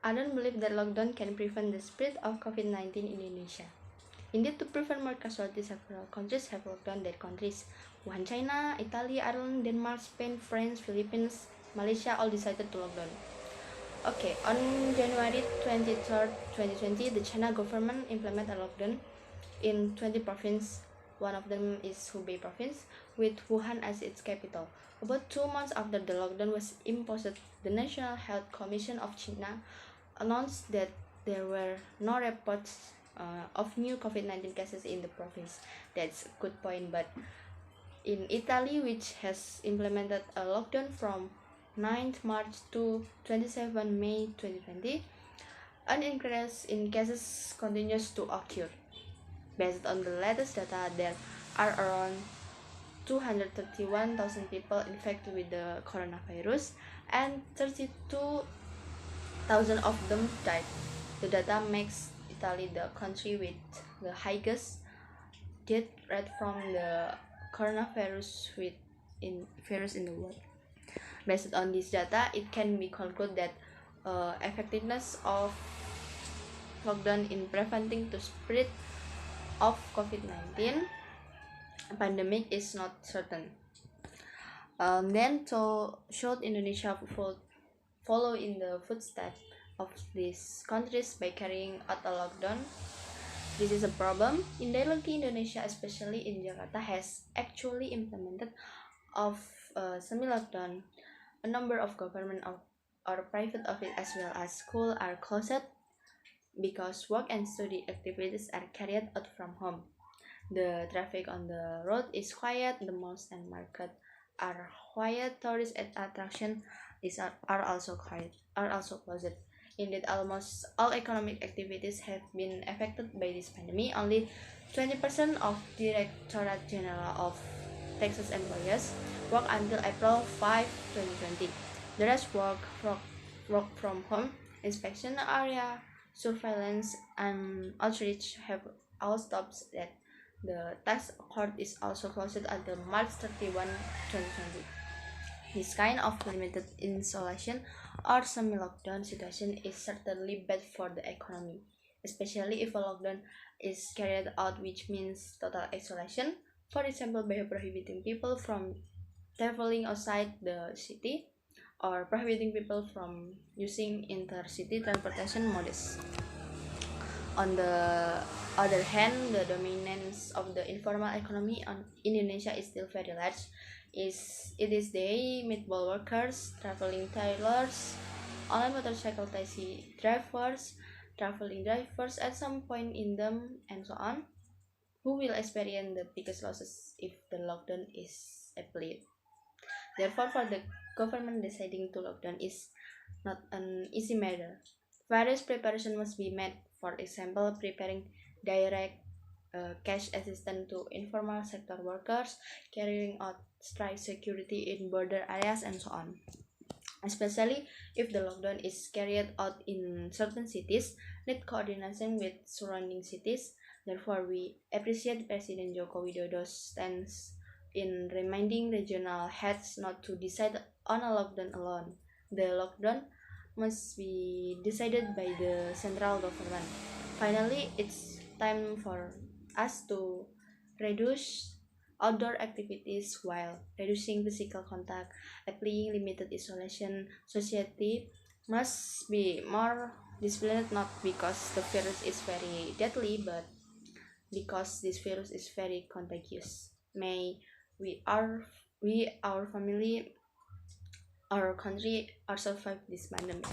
I don't believe that lockdown can prevent the spread of COVID-19 in Indonesia. Indeed, to prevent more casualties, several countries have locked down their countries. Wuhan, China, Italy, Ireland, Denmark, Spain, France, Philippines, Malaysia all decided to lock down. Okay, on January 23rd, 2020, the China government implemented a lockdown in 20 provinces. One of them is Hubei province, with Wuhan as its capital. About 2 months after the lockdown was imposed, the National Health Commission of China announced that there were no reports of new COVID-19 cases in the province. That's a good point, but in Italy, which has implemented a lockdown from 9th March to 27 May 2020, an increase in cases continues to occur. Based on the latest data, there are around 231,000 people infected with the coronavirus and 32,000 of them died. The data makes Italy the country with the highest death rate from the coronavirus virus in the world. Based on this data, it can be concluded that effectiveness of lockdown in preventing the spread of COVID-19 pandemic is not certain. Then, should Indonesia follow in the footsteps of these countries by carrying out a lockdown? This is a problem. Indirectly, Indonesia, especially in Jakarta, has actually implemented of semi-lockdown. A number of government or private office as well as school are closed because work and study activities are carried out from home. The traffic on the road is quiet, the malls and market are quiet, tourist attraction are also closed. Indeed, almost all economic activities have been affected by this pandemic. Only 20% of Directorate General of Taxes employees work until April 5, 2020. The rest work from home. Inspection area, surveillance, and outreach have all stopped. That the tax court is also closed until March 31, 2020. This kind of limited isolation or semi-lockdown situation is certainly bad for the economy, especially if a lockdown is carried out, which means total isolation. For example, by prohibiting people from traveling outside the city or prohibiting people from using intercity transportation modes. On the other hand, the dominance of the informal economy in Indonesia is still very large. It is day meatball workers, traveling tailors, online motorcycle taxi drivers, traveling drivers at some point in them, and so on, who will experience the biggest losses if the lockdown is applied. Therefore, for the government deciding to lockdown is not an easy matter. Various preparation must be made. For example, preparing direct cash assistance to informal sector workers, carrying out strike security in border areas, and so on. Especially if the lockdown is carried out in certain cities, need coordination with surrounding cities. Therefore, we appreciate President Joko Widodo's stance in reminding regional heads not to decide on a lockdown alone. The lockdown must be decided by the central government. Finally, it's time for us to reduce outdoor activities while reducing physical contact, applying limited isolation. Society must be more disciplined, not because the virus is very deadly, but because this virus is very contagious. May our family, our country, survive this pandemic.